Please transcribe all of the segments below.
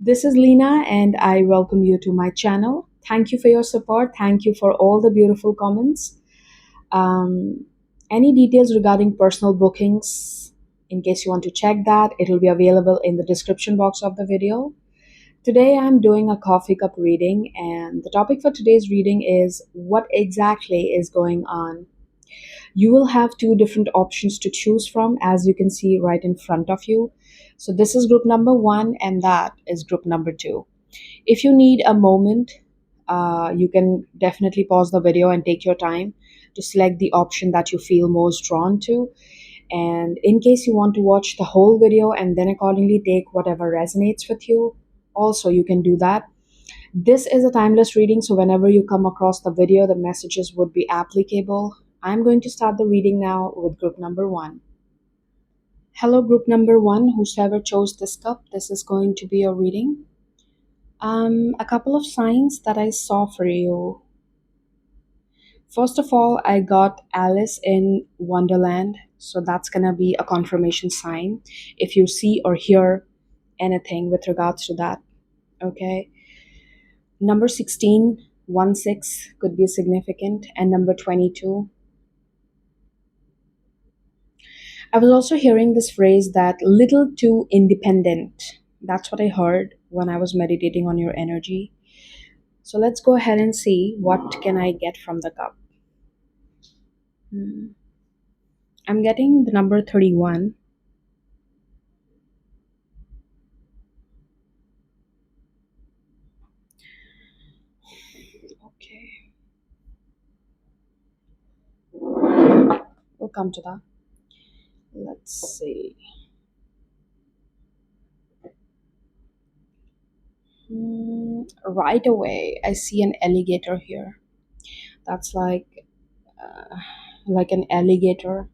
This is Leena, and I welcome you to my channel. Thank you for your support. Thank you for all the beautiful comments. Um, any details regarding personal bookings, in case you want to check that, it will be available in the description box of the video. Today, I'm doing a coffee cup reading, and the topic for today's reading is what exactly is going on. You will have two different options to choose from, as you can see right in front of you. So, this is group number one, and that is group number two. If you need a moment, you can definitely pause the video and take your time to select the option that you feel most drawn to. And in case you want to watch the whole video and then accordingly take whatever resonates with you, also you can do that. This is a timeless reading, so whenever you come across the video, the messages would be applicable. I'm going to start the reading now with group number one. Hello, group number one, whosoever chose this cup, this is going to be your reading. A couple of signs that I saw for you. First of all, I got Alice in Wonderland, so that's gonna be a confirmation sign if you see or hear anything with regards to that. Okay. Number 16, 1-6 could be significant, and number 22. I was also hearing this phrase that little too independent. That's what I heard when I was meditating on your energy. So let's go ahead and see what can I get from the cup. I'm getting the number 31. Okay. We'll come to that. Let's see. Right away, I see an alligator here. That's like an alligator.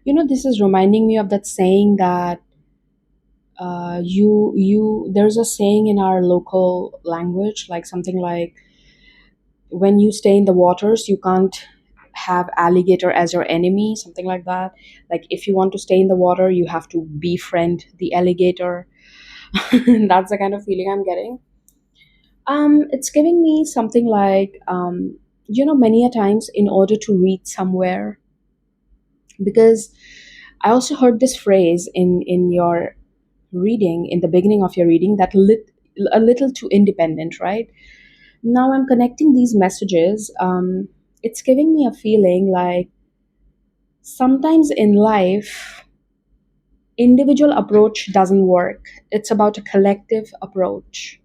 You know, this is reminding me of that saying that there's a saying in our local language, like something like when you stay in the waters, you can't have alligator as your enemy, something like that. Like if you want to stay in the water, you have to befriend the alligator. That's the kind of feeling I'm getting. It's giving me something like many a times in order to reach somewhere, because I also heard this phrase in your reading, in the beginning of your reading, that a little too independent, right? Now I'm connecting these messages. It's giving me a feeling like sometimes in life, individual approach doesn't work. It's about a collective approach,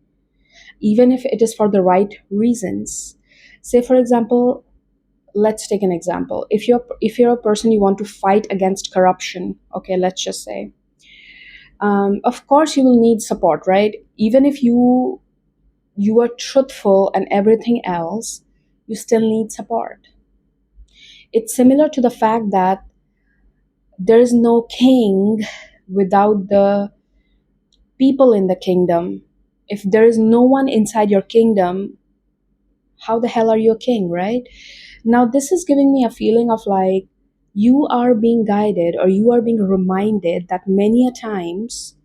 even if it is for the right reasons. Say, for example, let's take an example. If you're a person, you want to fight against corruption. Okay, let's just say. Of course, you will need support, right? Even if you are truthful and everything else, you still need support. It's similar to the fact that there is no king without the people in the kingdom. If there is no one inside your kingdom, how the hell are you a king, right? Now, this is giving me a feeling of like you are being guided, or you are being reminded that many a times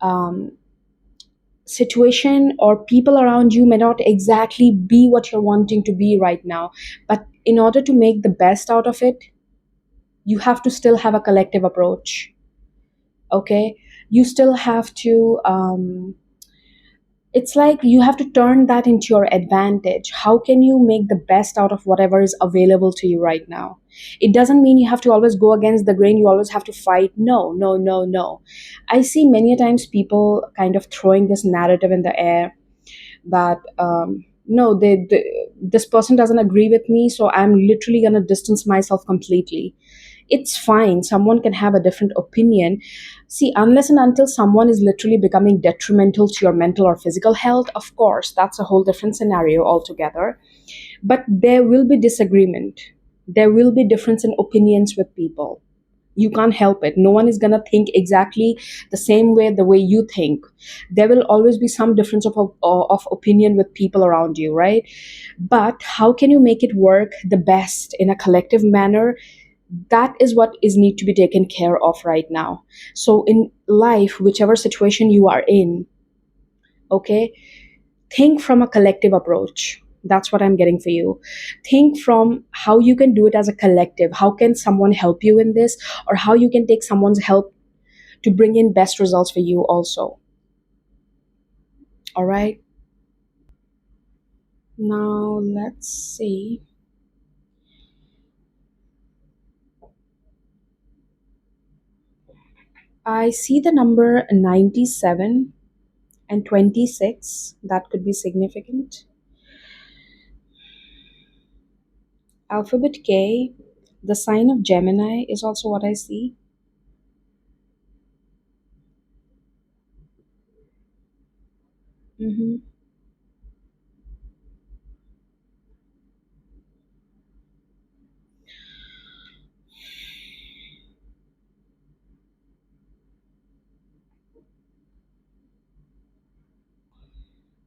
um, situation or people around you may not exactly be what you're wanting to be right now, but in order to make the best out of it, you have to still have a collective approach. Okay, you still have to it's like you have to turn that into your advantage. How can you make the best out of whatever is available to you right now? It doesn't mean you have to always go against the grain, you always have to fight. No, no, no, no. I see many a times people kind of throwing this narrative in the air that no, this person doesn't agree with me, so I'm literally going to distance myself completely. It's fine, someone can have a different opinion. See, unless and until someone is literally becoming detrimental to your mental or physical health, of course that's a whole different scenario altogether. But there will be disagreement, there will be difference in opinions with people. You can't help it. No one is going to think exactly the same way, the way you think. There will always be some difference of opinion with people around you, right? But how can you make it work the best in a collective manner? That is what is need to be taken care of right now. So in life, whichever situation you are in, okay, think from a collective approach. That's what I'm getting for you. Think from how you can do it as a collective. How can someone help you in this, or how you can take someone's help to bring in best results for you also. All right. Now let's see. I see the number 97 and 26. That could be significant. Alphabet K, the sign of Gemini is also what I see. hmm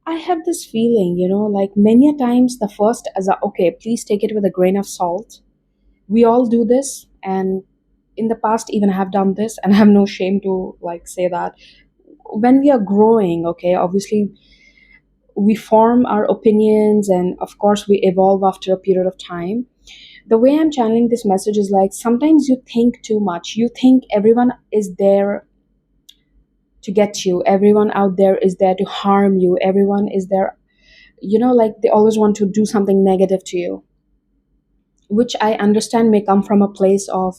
I have this feeling, like many a times the first as a okay, please take it with a grain of salt. We all do this, and in the past even I have done this, and I have no shame to like say that. When we are growing, okay, obviously we form our opinions, and of course we evolve after a period of time. The way I'm channeling this message is like sometimes you think too much. You think everyone is there to get you, everyone out there is there to harm you, everyone is there, like they always want to do something negative to you, which I understand may come from a place of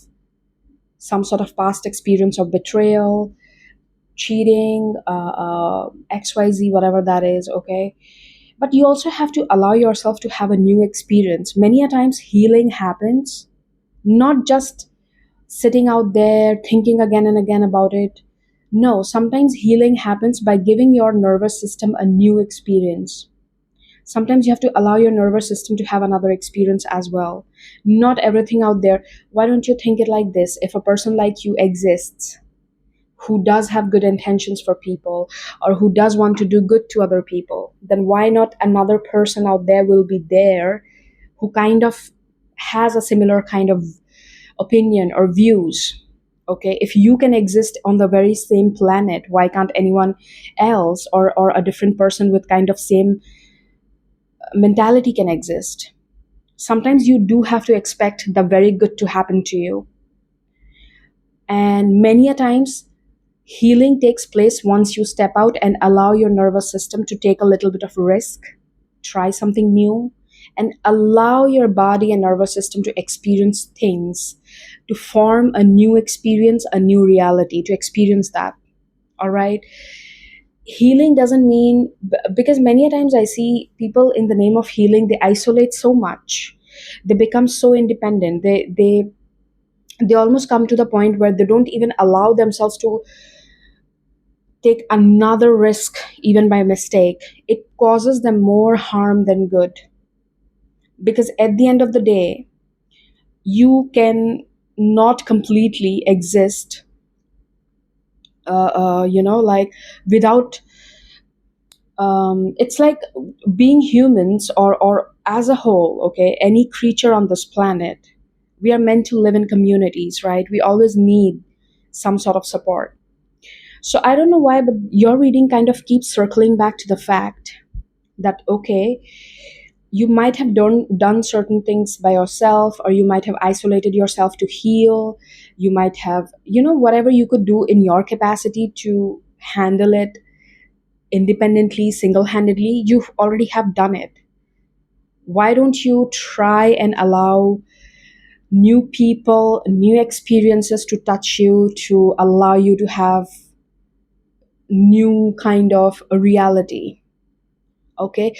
some sort of past experience of betrayal, cheating, XYZ, whatever that is, okay? But you also have to allow yourself to have a new experience. Many a times, healing happens not just sitting out there thinking again and again about it. No, sometimes healing happens by giving your nervous system a new experience. Sometimes you have to allow your nervous system to have another experience as well. Not everything out there. Why don't you think it like this? If a person like you exists, who does have good intentions for people, or who does want to do good to other people, then why not another person out there will be there who kind of has a similar kind of opinion or views. Okay, if you can exist on the very same planet, why can't anyone else, or a different person with kind of same mentality can exist? Sometimes you do have to expect the very good to happen to you, and many a times healing takes place once you step out and allow your nervous system to take a little bit of risk, try something new, and allow your body and nervous system to experience things, to form a new experience, a new reality, to experience that. All right. Healing doesn't mean, because many a times I see people in the name of healing, they isolate so much. They become so independent. They almost come to the point where they don't even allow themselves to take another risk even by mistake. It causes them more harm than good, because at the end of the day you can not completely exist, like without, it's like being humans, or as a whole, okay, any creature on this planet, we are meant to live in communities, right? We always need some sort of support. So I don't know why, but your reading kind of keeps circling back to the fact that okay, you might have done certain things by yourself, or you might have isolated yourself to heal. You might have, whatever you could do in your capacity to handle it independently, single-handedly, you already have done it. Why don't you try and allow new people, new experiences to touch you, to allow you to have new kind of a reality? Okay,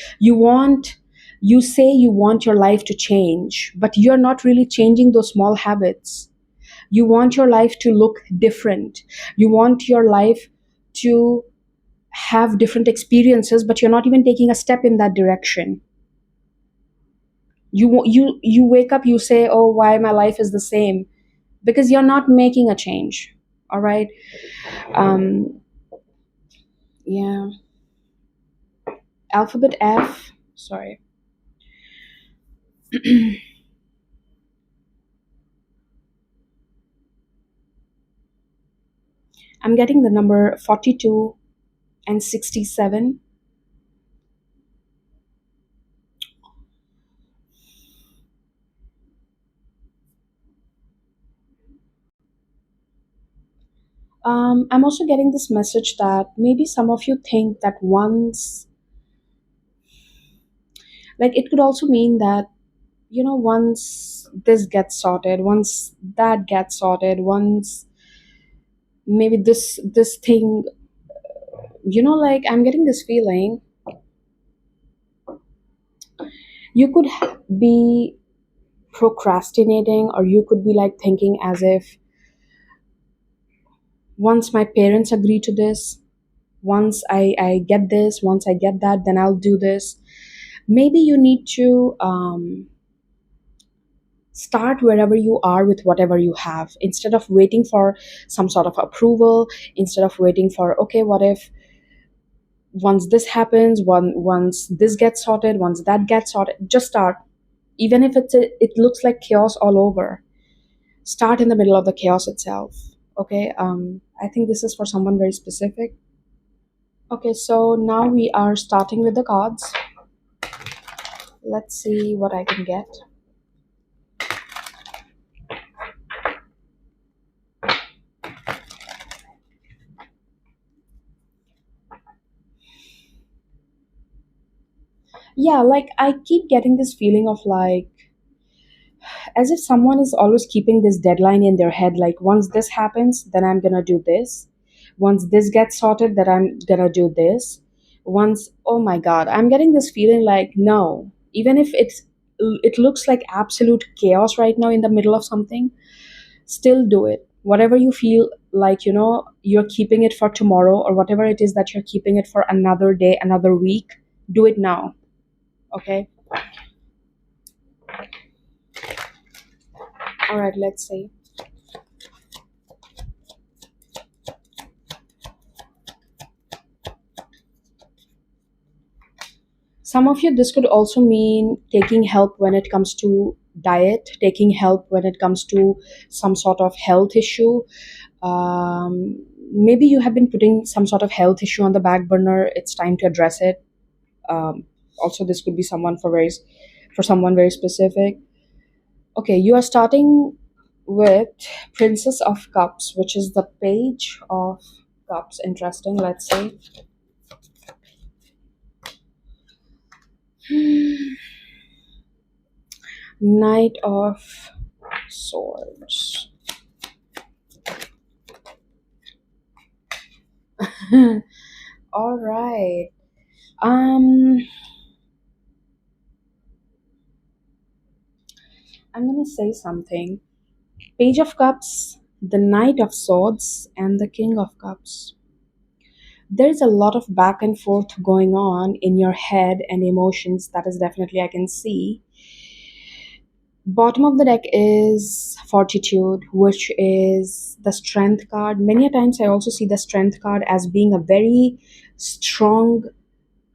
you say you want your life to change, but you're not really changing those small habits. You want your life to look different. You want your life to have different experiences, but you're not even taking a step in that direction. You wake up, you say, oh, why my life is the same? Because you're not making a change. All right. um yeah. Alphabet F, sorry. I'm getting the number 42 and 67. I'm also getting this message that maybe some of you think that once, like, it could also mean that, once this gets sorted, once that gets sorted, once maybe this thing, like, I'm getting this feeling you could be procrastinating, or you could be like thinking as if once my parents agree to this, once I get this, once I get that, then I'll do this. Maybe you need to start wherever you are with whatever you have, instead of waiting for some sort of approval, instead of waiting for, okay, what if once this happens, once this gets sorted, once that gets sorted, just start. Even if it looks like chaos all over, start in the middle of the chaos itself. Okay, I think this is for someone very specific. Okay, so now we are starting with the cards. Let's see what I can get. Yeah, like, I keep getting this feeling of like, as if someone is always keeping this deadline in their head, like, once this happens, then I'm gonna do this. Once this gets sorted, then I'm gonna do this. Once, oh my god, I'm getting this feeling like, no, even if it looks like absolute chaos right now in the middle of something, still do it. Whatever you feel like, you're keeping it for tomorrow, or whatever it is that you're keeping it for another day, another week, do it now. Okay. All right, let's see. Some of you, this could also mean taking help when it comes to diet, taking help when it comes to some sort of health issue. Maybe you have been putting some sort of health issue on the back burner. It's time to address it. Also, this could be for someone very specific. Okay, you are starting with Princess of Cups, which is the Page of Cups. Interesting. Let's see. Knight of Swords. All right. Um, I'm gonna say something. Page of Cups, the Knight of Swords, and the King of Cups. There's a lot of back and forth going on in your head and emotions. That is definitely I can see. Bottom of the deck is Fortitude, which is the Strength card. Many a times I also see the Strength card as being a very strong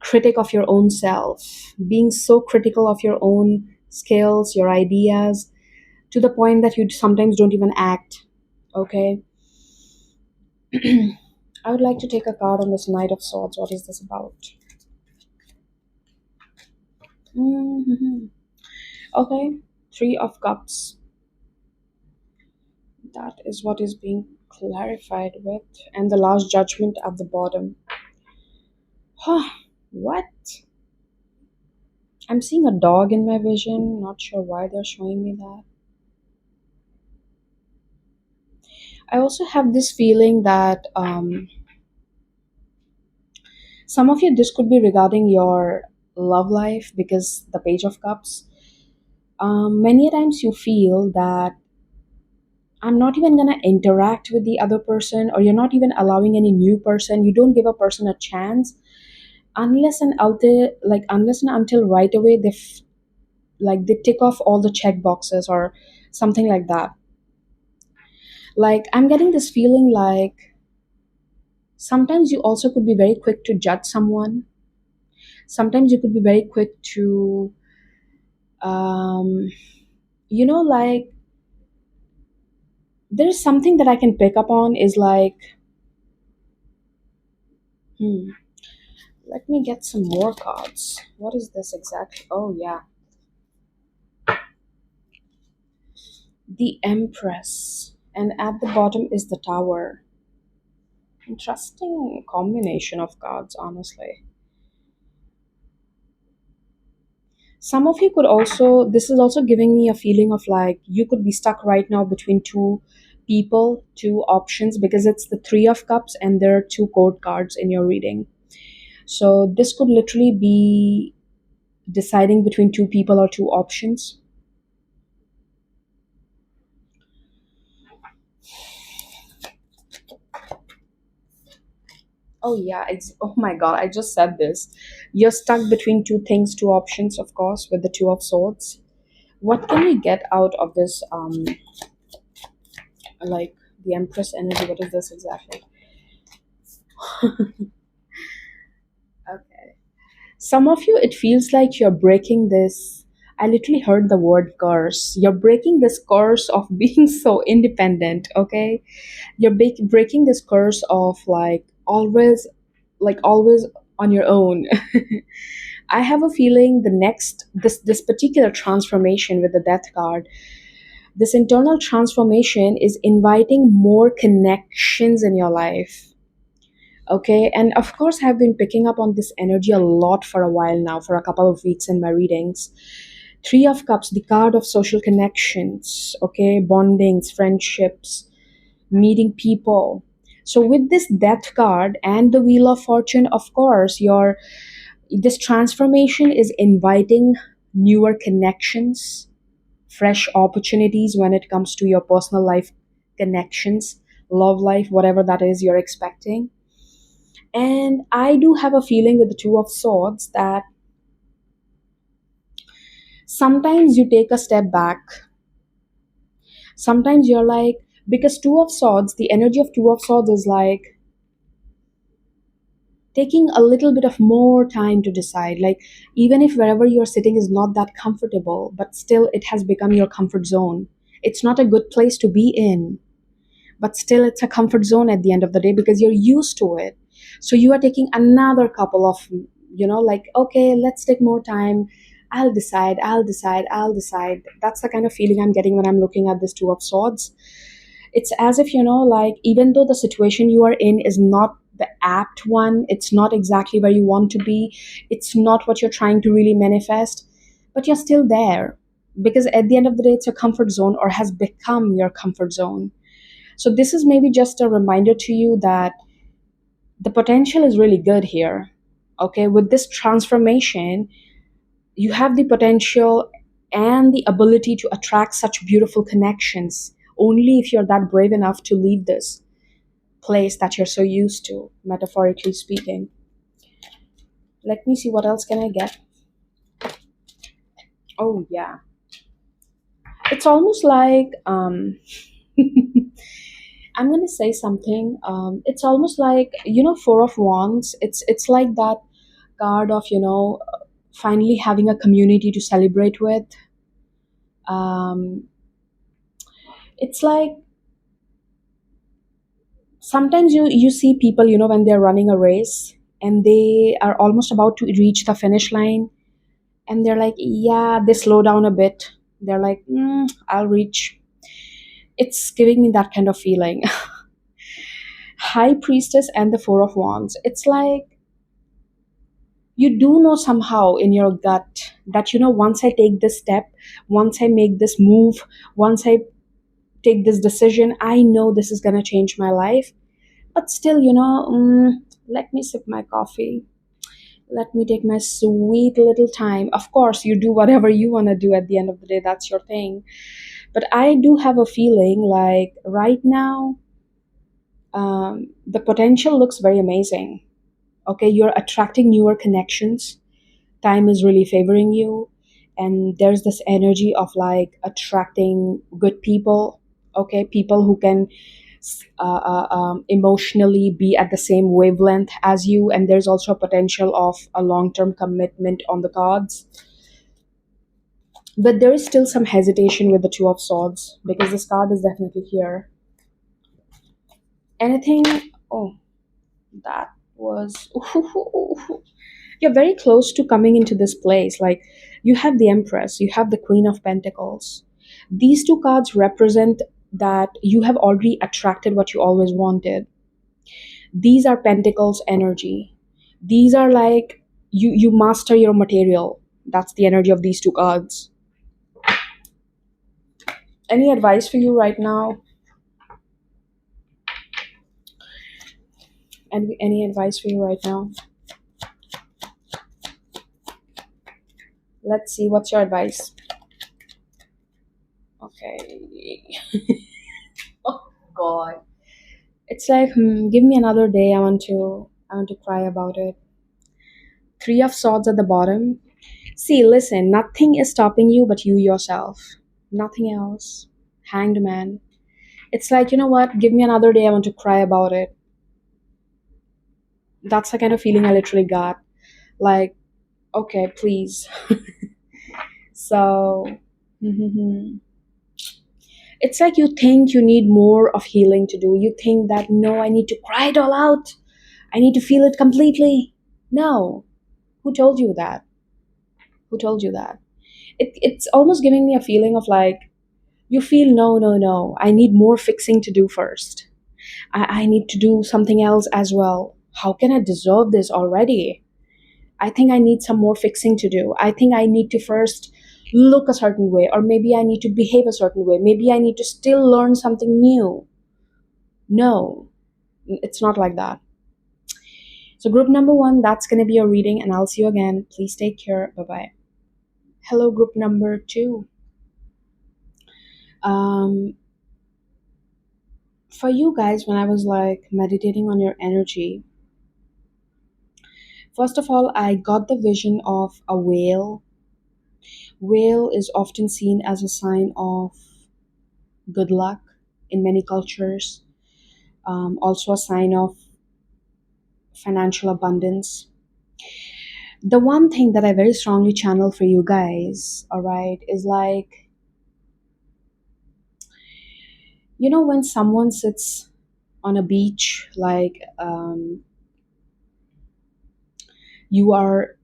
critic of your own self, being so critical of your own skills, your ideas, to the point that you sometimes don't even act. Okay. I would like to take a card on this Knight of Swords. What is this about? hmm Okay, Three of Cups. That is what is being clarified with. And the Last Judgment at the bottom. Huh, what? I'm seeing a dog in my vision. Not sure why they're showing me that. I also have this feeling that some of you, this could be regarding your love life, because the Page of Cups. Many a times you feel that I'm not even gonna interact with the other person, or you're not even allowing any new person. You don't give a person a chance unless and until right away they tick off all the check boxes or something like that. Like, I'm getting this feeling like sometimes you also could be very quick to judge someone. Sometimes you could be very quick to um, like, there's something that I can pick up on is like, Hmm. Let me get some more cards. What is this exactly? Oh, yeah. The Empress. And at the bottom is the Tower. Interesting combination of cards, honestly. Some of you could also, this is also giving me a feeling of like you could be stuck right now between two people, two options, because it's the Three of Cups and there are two court cards in your reading. So this could literally be deciding between two people or two options. Oh yeah, oh my god, I just said this. You're stuck between two things, two options, of course, with the Two of Swords. What can we get out of this like the Empress energy? What is this exactly? Okay. Some of you, it feels like you're breaking this. I literally heard the word curse. You're breaking this curse of being so independent, okay? You're breaking this curse of like always on your own. I have a feeling the next this particular transformation with the Death card, this internal transformation is inviting more connections in your life. Okay, and of course, I've been picking up on this energy a lot for a while now, for a couple of weeks in my readings. Three of Cups, the card of social connections, okay, bondings, friendships, meeting people. So with this Death card and the Wheel of Fortune, of course, your this transformation is inviting newer connections, fresh opportunities when it comes to your personal life connections, love life, whatever that is you're expecting. And I do have a feeling with the Two of Swords that sometimes you take a step back. Sometimes you're like, because Two of Swords, the energy of Two of Swords is like taking a little bit of more time to decide. Like, even if wherever you're sitting is not that comfortable, but still it has become your comfort zone. It's not a good place to be in, but still it's a comfort zone at the end of the day because you're used to it. So you are taking another couple of, like, okay, let's take more time. I'll decide. That's the kind of feeling I'm getting when I'm looking at this Two of Swords. It's as if, like, even though the situation you are in is not the apt one, it's not exactly where you want to be, it's not what you're trying to really manifest, but you're still there because at the end of the day it's your comfort zone or has become your comfort zone. So this is maybe just a reminder to you that the potential is really good here. Okay, with this transformation, you have the potential and the ability to attract such beautiful connections only if you're that brave enough to leave this place that you're so used to, metaphorically speaking. Let me see what else can I get. Oh yeah. It's almost like I'm gonna say something. It's almost like Four of Wands. It's like that card of finally having a community to celebrate with. Um, it's like sometimes you see people when they're running a race and they are almost about to reach the finish line and they're like, yeah, they slow down a bit. They're like, I'll reach. It's giving me that kind of feeling. High Priestess and the Four of Wands. It's like you do know somehow in your gut that once I take this step, once I make this move, once I take this decision, I know this is going to change my life. But still, let me sip my coffee, let me take my sweet little time. Of course you do whatever you want to do at the end of the day, that's your thing. But I do have a feeling like right now, the potential looks very amazing. Okay, you're attracting newer connections, time is really favoring you, and there's this energy of like attracting good people. Okay, people who can emotionally be at the same wavelength as you, and there's also a potential of a long-term commitment on the cards. But there is still some hesitation with the Two of Swords because this card is definitely here. Anything? Oh, that. was you're very close to coming into this place. Like, you have the Empress, you have the Queen of Pentacles. These two cards represent that you have already attracted what you always wanted. These are Pentacles energy. These are like, you master your material. That's the energy of these two cards. Any advice for you right now? Any advice for you right now? Let's see, what's your advice? Okay. Oh God. It's like, give me another day. I want to cry about it. Three of Swords at the bottom. See, listen, nothing is stopping you but you yourself. Nothing else. Hanged man. It's like, you know what? Give me another day. I want to cry about it. That's the kind of feeling I literally got. Like, okay, please. So, it's like you think you need more of healing to do. You think that, no, I need to cry it all out. I need to feel it completely. No. Who told you that? Who told you that? It's almost giving me a feeling of like, you feel, no, no, no. I need more fixing to do first. I need to do something else as well. How can I deserve this already? I think I need some more fixing to do. I think I need to first look a certain way, or maybe I need to behave a certain way. Maybe I need to still learn something new. No, it's not like that. So, group number one, that's going to be your reading, and I'll see you again. Please take care. Bye bye. Hello, group number two. Um, for you guys, when I was like meditating on your energy, first of all, I got the vision of a whale. Whale is often seen as a sign of good luck in many cultures, also a sign of financial abundance. The one thing that I very strongly channel for you guys, all right, is like, when someone sits on a beach, like, you are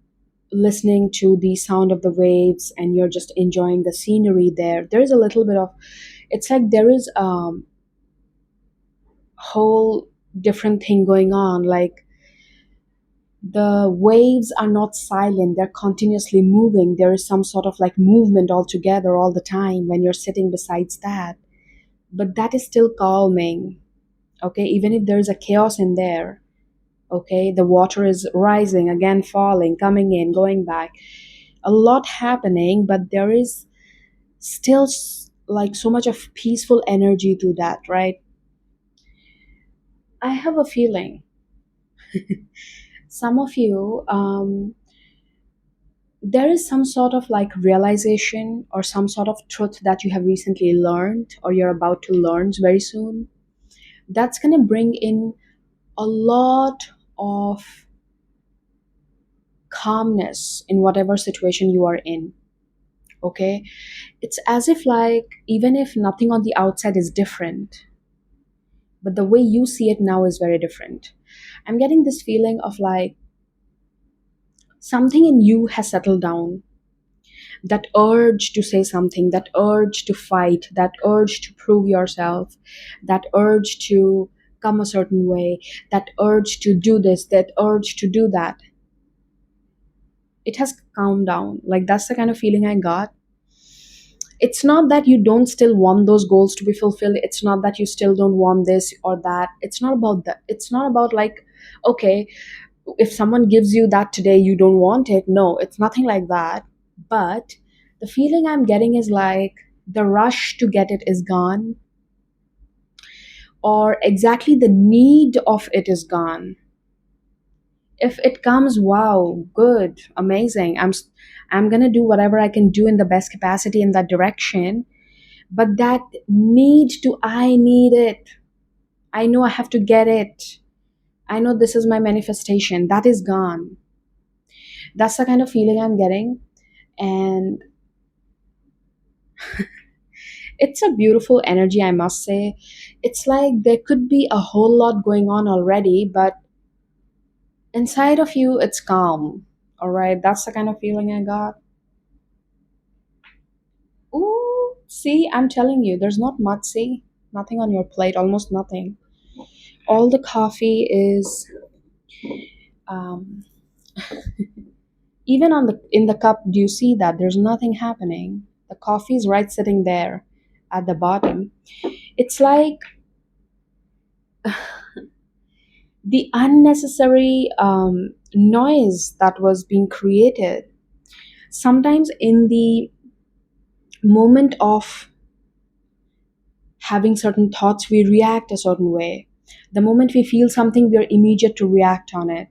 listening to the sound of the waves and you're just enjoying the scenery there. There's a little bit of, it's like there is whole different thing going on. Like, the waves are not silent, they're continuously moving. There is some sort of like movement altogether all the time when you're sitting besides that. But that is still calming, okay? Even if there's a chaos in there, okay? The water is rising, again falling, coming in, going back. A lot happening, but there is still like so much of peaceful energy to that, right? I have a feeling some of you, there is some sort of like realization or some sort of truth that you have recently learned or you're about to learn very soon. That's going to bring in a lot of calmness in whatever situation you are in. Okay? It's as if, like, even if nothing on the outside is different, but the way you see it now is very different. I'm getting this feeling of like something in you has settled down. That urge to say something, that urge to fight, that urge to prove yourself, that urge to come a certain way, that urge to do this, that urge to do that, it has calmed down. Like, that's the kind of feeling I got. It's not that you don't still want those goals to be fulfilled. It's not that you still don't want this or that. It's not about that. It's not about like, okay, if someone gives you that today, you don't want it. No, it's nothing like that. But the feeling I'm getting is like the rush to get it is gone, or exactly the need of it is gone. If it comes, wow, good, amazing. I'm going to do whatever I can do in the best capacity in that direction. But that need to, I need it. I know I have to get it. I know this is my manifestation. That is gone. That's the kind of feeling I'm getting. And it's a beautiful energy, I must say. It's like there could be a whole lot going on already, but Inside of you, it's calm. All right, that's the kind of feeling I got. Ooh, see, I'm telling you, there's not much, see? Nothing on your plate, almost nothing. All the coffee is, um, even on the in the cup. Do you see that? There's nothing happening. The coffee is right sitting there at the bottom. It's like the unnecessary noise that was being created. Sometimes in the moment of having certain thoughts, we react a certain way. The moment we feel something, we are immediate to react on it.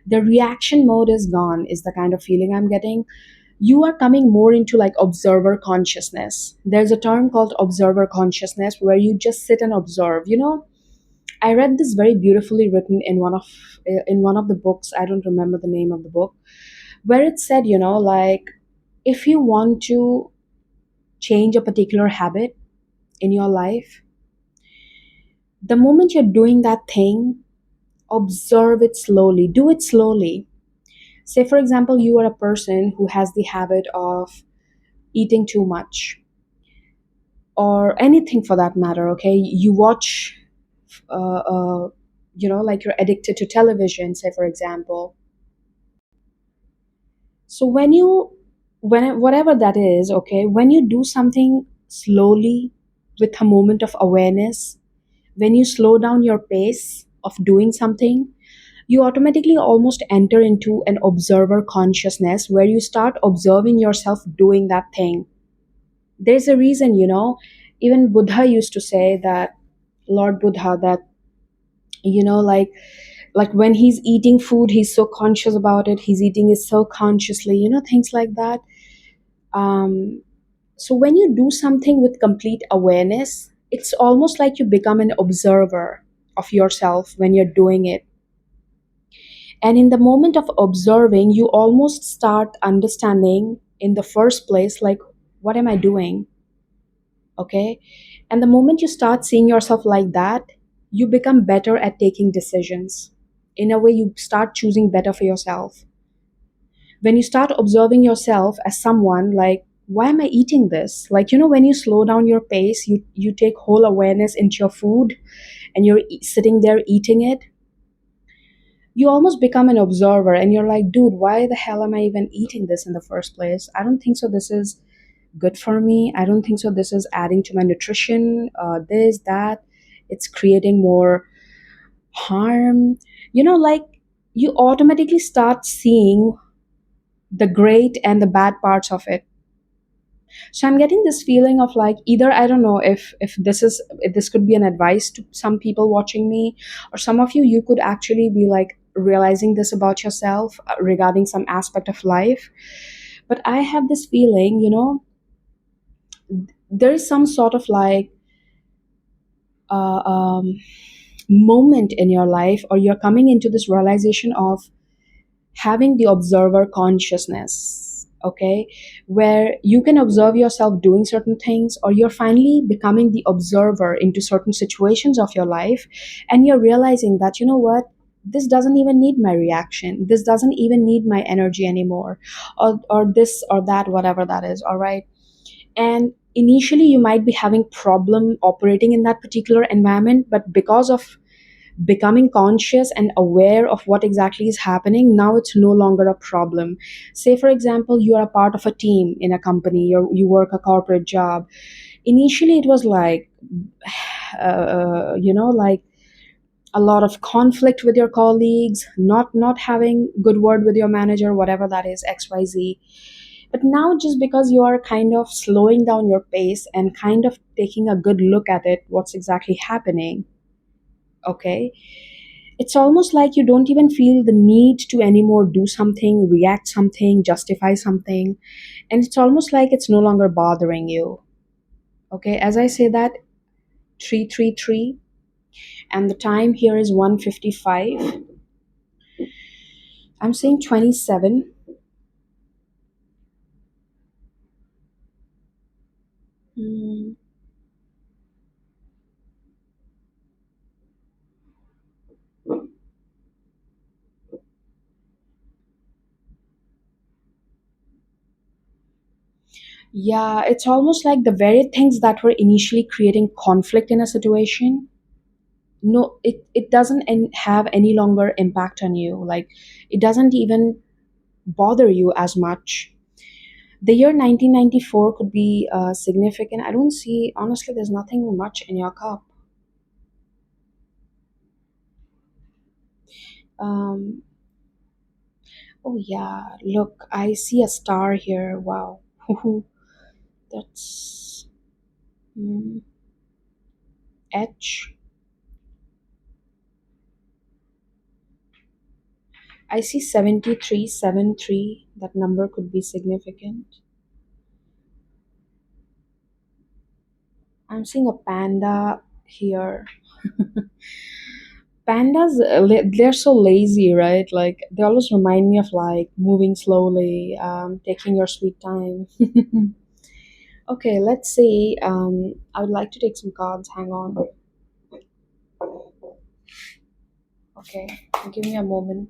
The reaction mode is gone, is the kind of feeling I'm getting. You are coming more into like observer consciousness. There's a term called observer consciousness where you just sit and observe. I read this very beautifully written in one of the books. I don't remember the name of the book, where it said, like, if you want to change a particular habit in your life, the moment you're doing that thing, observe it slowly, do it slowly. Say, for example, you are a person who has the habit of eating too much, or anything for that matter, okay? You watch, like you're addicted to television, say, for example. So whatever that is, okay, when you do something slowly with a moment of awareness, when you slow down your pace of doing something, you automatically almost enter into an observer consciousness where you start observing yourself doing that thing. There's a reason, even Buddha used to say that, Lord Buddha, that, like when he's eating food, he's so conscious about it, he's eating it so consciously, things like that. um, so when you do something with complete awareness, it's almost like you become an observer of yourself when you're doing it. And in the moment of observing, you almost start understanding in the first place, like, what am I doing? Okay. And the moment you start seeing yourself like that, you become better at taking decisions. In a way, you start choosing better for yourself. When you start observing yourself as someone like, why am I eating this? Like, when you slow down your pace, you take whole awareness into your food, and you're sitting there eating it, you almost become an observer, and you're like, dude, why the hell am I even eating this in the first place? I don't think so this is good for me. I don't think so this is adding to my nutrition, this, that. It's creating more harm. Like, you automatically start seeing the great and the bad parts of it. So I'm getting this feeling of like, either I don't know if this could be an advice to some people watching me, or some of you could actually be like realizing this about yourself, regarding some aspect of life. But I have this feeling, there is some sort of like, uh, um, moment in your life, or you're coming into this realization of having the observer consciousness, okay, where you can observe yourself doing certain things, or you're finally becoming the observer into certain situations of your life, and you're realizing that, what, this doesn't even need my reaction, this doesn't even need my energy anymore, or this or that, whatever that is, all right. And initially you might be having problem operating in that particular environment, but because of becoming conscious and aware of what exactly is happening, now it's no longer a problem. Say, for example, you are a part of a team in a company, you work a corporate job. Initially it was like, like a lot of conflict with your colleagues, not having good word with your manager, whatever that is, XYZ. But now, just because you are kind of slowing down your pace and kind of taking a good look at it, what's exactly happening, okay, it's almost like you don't even feel the need to anymore do something, react something, justify something. And it's almost like it's no longer bothering you. Okay, as I say that, 333, and the time here is 1:55. I'm saying 27. Hmm. Yeah, it's almost like the very things that were initially creating conflict in a situation, no, it doesn't have any longer impact on you. Like, it doesn't even bother you as much. The year 1994 could be significant. I don't see, honestly, there's nothing much in your cup. Um, oh, yeah, look, I see a star here. Wow. That's mm, H. I see 7373. That number could be significant. I'm seeing a panda here. Pandas, they're so lazy, right? Like, they always remind me of like moving slowly, taking your sweet time. Okay, let's see. I would like to take some cards. Hang on. Okay, give me a moment.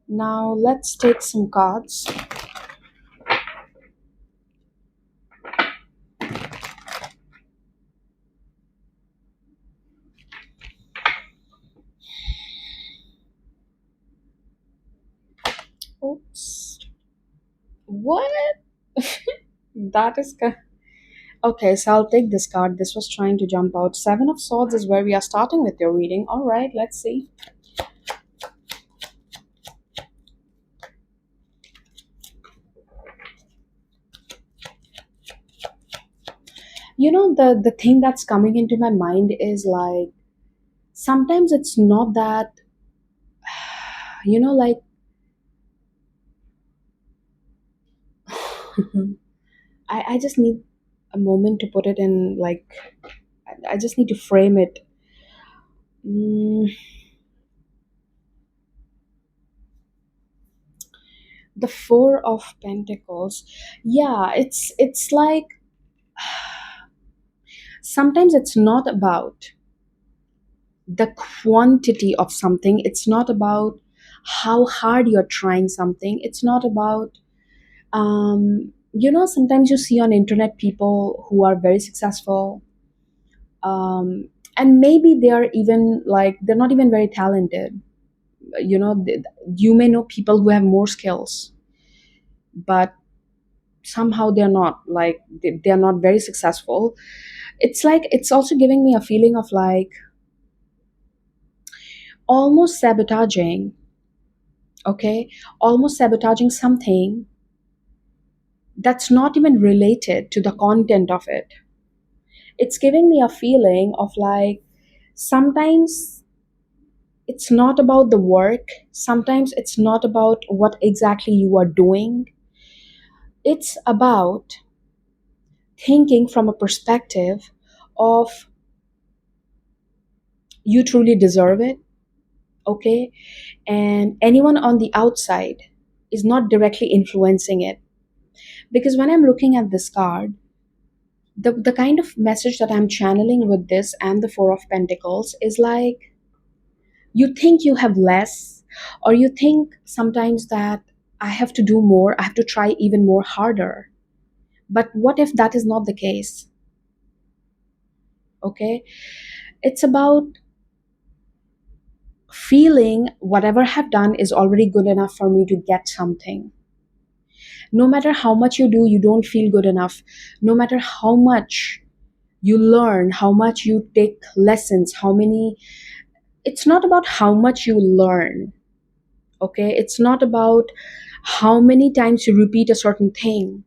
Now let's take some cards. Oops. What? That is okay. So I'll take this card. This was trying to jump out. Seven of Swords is where we are starting with your reading. All right, let's see. The thing that's coming into my mind is like, sometimes it's not that, like, I just need a moment to put it in, like, I just need to frame it. mm, the Four of Pentacles. Yeah, it's like, sometimes it's not about the quantity of something. It's not about how hard you're trying something. It's not about, sometimes you see on internet people who are very successful, um, and maybe they are even like, they're not even very talented. You may know people who have more skills, but somehow they're not like, they're not very successful. It's like, it's also giving me a feeling of like almost sabotaging. Okay, almost sabotaging something that's not even related to the content of it. It's giving me a feeling of like, sometimes it's not about the work, sometimes it's not about what exactly you are doing. It's about thinking from a perspective of, you truly deserve it. Okay, and anyone on the outside is not directly influencing it. Because when I'm looking at this card, the kind of message that I'm channeling with this and the Four of Pentacles is like, you think you have less, or you think sometimes that I have to do more, I have to try even more harder. But what if that is not the case? Okay, it's about feeling whatever I have done is already good enough for me to get something. No matter how much you do, you don't feel good enough. No matter how much you learn, how much you take lessons, how many, it's not about how much you learn. Okay, it's not about how many times you repeat a certain thing,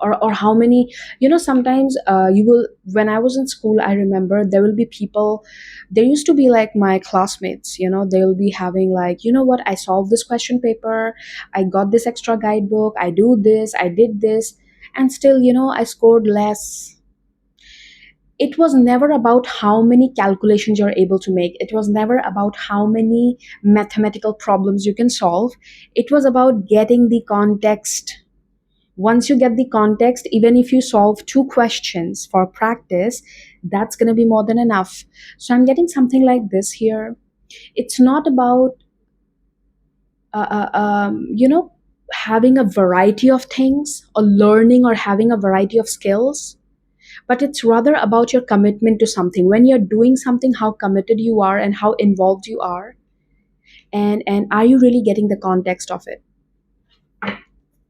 or how many, sometimes you will, when I was in school, I remember there will be people, there used to be like my classmates, they will be having like, what, I solved this question paper, I got this extra guidebook, I do this, I did this, and still, I scored less. It was never about how many calculations you're able to make. It was never about how many mathematical problems you can solve. It was about getting the context. Once you get the context, even if you solve two questions for practice, that's going to be more than enough. So I'm getting something like this here. It's not about, uh, uh, um, you know, having a variety of things or learning or having a variety of skills, but it's rather about your commitment to something. When you're doing something, how committed you are and how involved you are, and are you really getting the context of it?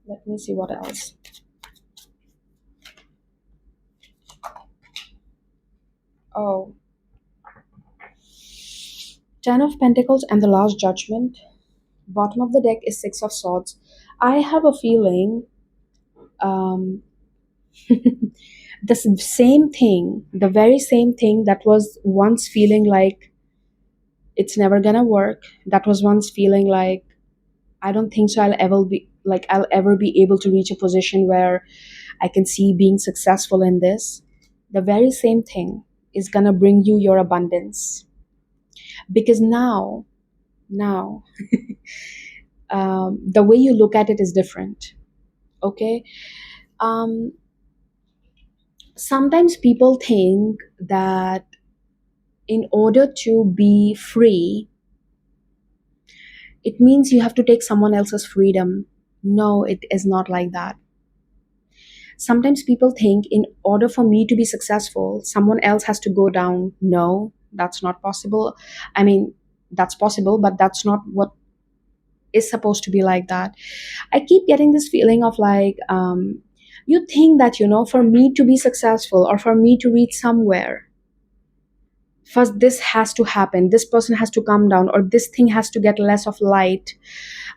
Let me see what else. Oh, Ten of Pentacles and the Last Judgment. Bottom of the deck is Six of Swords. I have a feeling um, the same thing, the very same thing that was once feeling like it's never gonna work, that was once feeling like I don't think so I'll ever be able to reach a position where I can see being successful in this. The very same thing is gonna bring you your abundance, because now the way you look at it is different. Okay. um Sometimes people think that in order to be free, it means you have to take someone else's freedom. No, it is not like that. Sometimes people think in order for me to be successful, someone else has to go down. No, that's not possible. I mean, that's possible, but that's not what is supposed to be like that. I keep getting this feeling of like, you think that, for me to be successful or for me to reach somewhere, first this has to happen, this person has to come down, or this thing has to get less of light.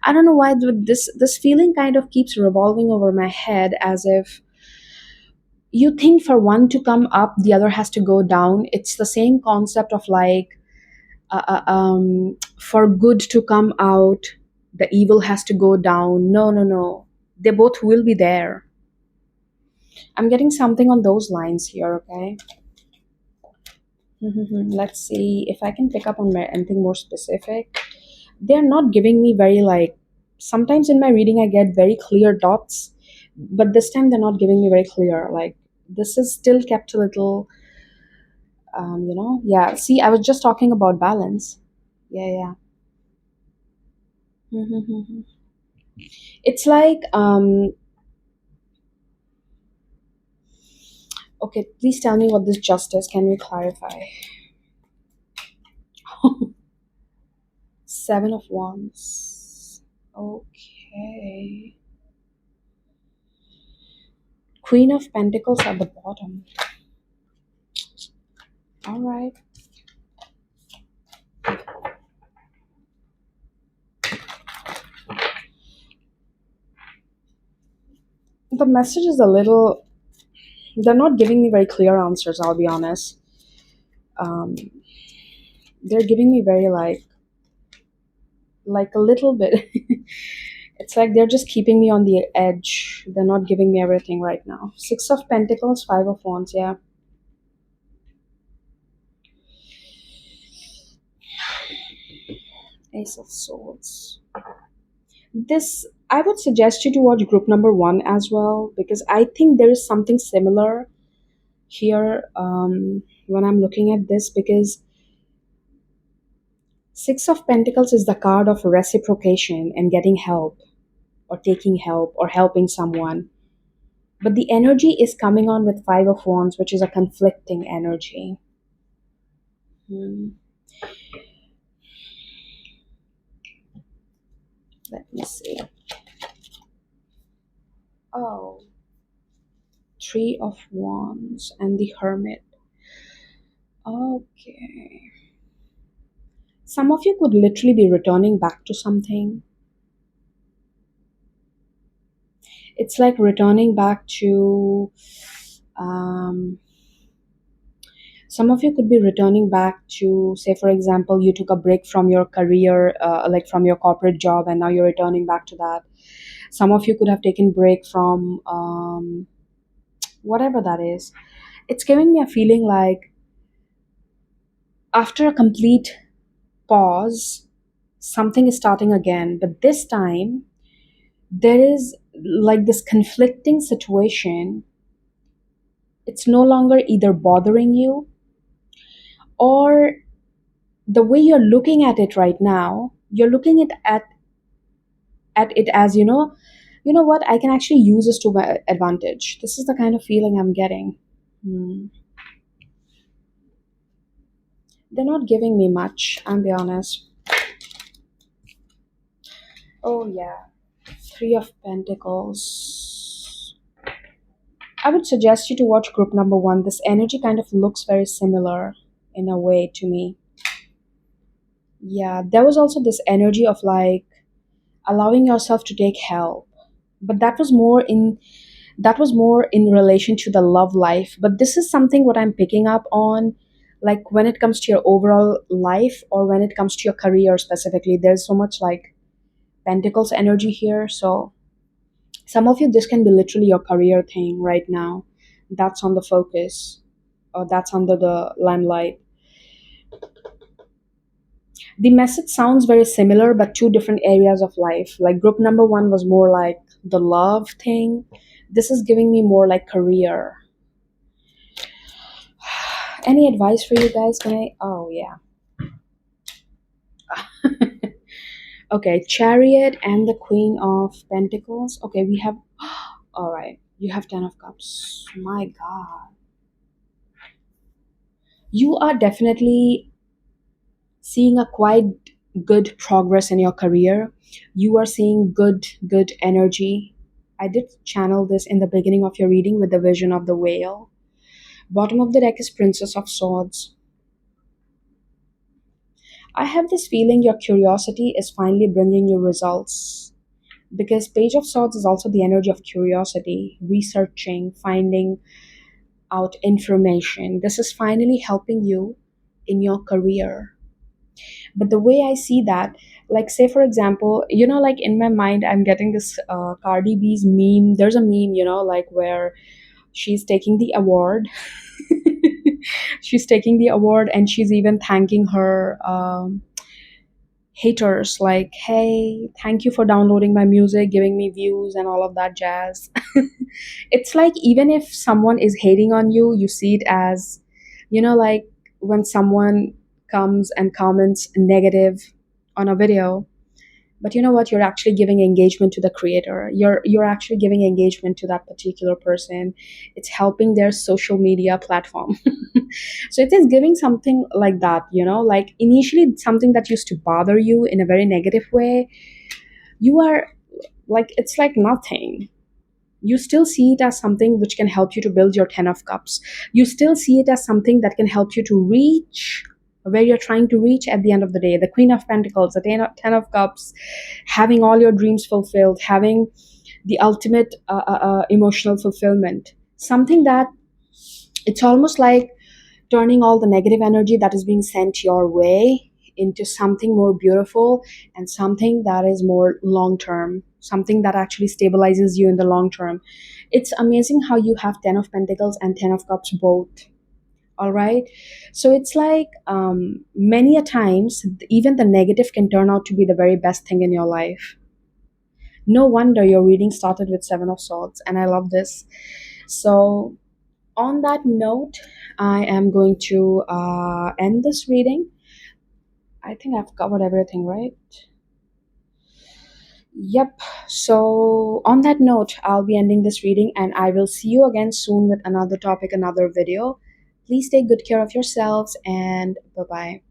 I don't know why this feeling kind of keeps revolving over my head, as if you think for one to come up the other has to go down. It's the same concept of like, for good to come out, the evil has to go down. No, no, no, they both will be there. I'm getting something on those lines here. Okay. Let's see if I can pick up on anything more specific. They're not giving me very like, sometimes in my reading I get very clear dots, but this time they're not giving me very clear. Like, this is still kept a little, yeah. See, I was just talking about balance. Yeah, yeah. It's like, okay, please tell me what this justice, can you clarify? Seven of Wands. Okay. Queen of Pentacles at the bottom. All right. The message is a little, they're not giving me very clear answers, I'll be honest. Um, they're giving me very like a little bit. It's like they're just keeping me on the edge. They're not giving me everything right now. Six of Pentacles, Five of Wands, yeah. Ace of Swords. This, I would suggest you to watch group number one as well, because I think there is something similar here, when I'm looking at this, because Six of Pentacles is the card of reciprocation and getting help or taking help or helping someone. But the energy is coming on with Five of Wands, which is a conflicting energy. Hmm. Let me see. Oh, Three of Wands and the Hermit. Okay. Some of you could literally be returning back to something. It's like returning back to, um, some of you could be returning back to, say, for example, you took a break from your career, like from your corporate job, and now you're returning back to that. Some of you could have taken break from, whatever that is. It's giving me a feeling like after a complete pause, something is starting again. But this time, there is like this conflicting situation. It's no longer either bothering you, or the way you're looking at it right now, you're looking at it as, You know what? I can actually use this to my advantage. This is the kind of feeling I'm getting. Hmm. They're not giving me much, I'll be honest. Oh, yeah. Three of Pentacles. I would suggest you to watch group number one. This energy kind of looks very similar in a way to me. Yeah, there was also this energy of like allowing yourself to take help. But that was more in relation to the love life. But this is something what I'm picking up on, like when it comes to your overall life or when it comes to your career specifically. There's so much like Pentacles energy here. So some of you, this can be literally your career thing right now. That's on the focus, or that's under the limelight. The message sounds very similar, but two different areas of life. Like group number one was more like the love thing. This is giving me more like career. Any advice for you guys? Can I? Oh, yeah. Okay, Chariot and the Queen of Pentacles. Okay, we have. All right, you have Ten of Cups. My God. You are definitely seeing a quite good progress in your career. You are seeing good energy. I did channel this in the beginning of your reading with the vision of the whale. Bottom of the deck is Princess of Swords. I have this feeling your curiosity is finally bringing you results, because Page of Swords is also the energy of curiosity, researching, finding out information. This is finally helping you in your career. But the way I see that, like say for example, like in my mind I'm getting this Cardi B's meme. There's a meme, like where she's taking the award. She's taking the award and she's even thanking her haters, like, hey, thank you for downloading my music, giving me views and all of that jazz. It's like even if someone is hating on you, you see it as, like when someone comes and comments negative on a video, but you know what, you're actually giving engagement to the creator, you're actually giving engagement to that particular person. It's helping their social media platform. So it is giving something like that, like initially something that used to bother you in a very negative way, you are like, it's like nothing. You still see it as something which can help you to build your 10 of cups. You still see it as something that can help you to reach where you're trying to reach at the end of the day. The Queen of Pentacles, the 10 of cups, having all your dreams fulfilled, having the ultimate emotional fulfillment. Something that it's almost like turning all the negative energy that is being sent your way into something more beautiful and something that is more long term, something that actually stabilizes you in the long term. It's amazing how you have 10 of Pentacles and 10 of Cups both. All right. So it's like many a times, even the negative can turn out to be the very best thing in your life. No wonder your reading started with Seven of Swords, and I love this. So on that note, I am going to end this reading. I think I've covered everything, right? Yep. So, on that note, I'll be ending this reading and I will see you again soon with another topic, another video. Please take good care of yourselves and bye bye.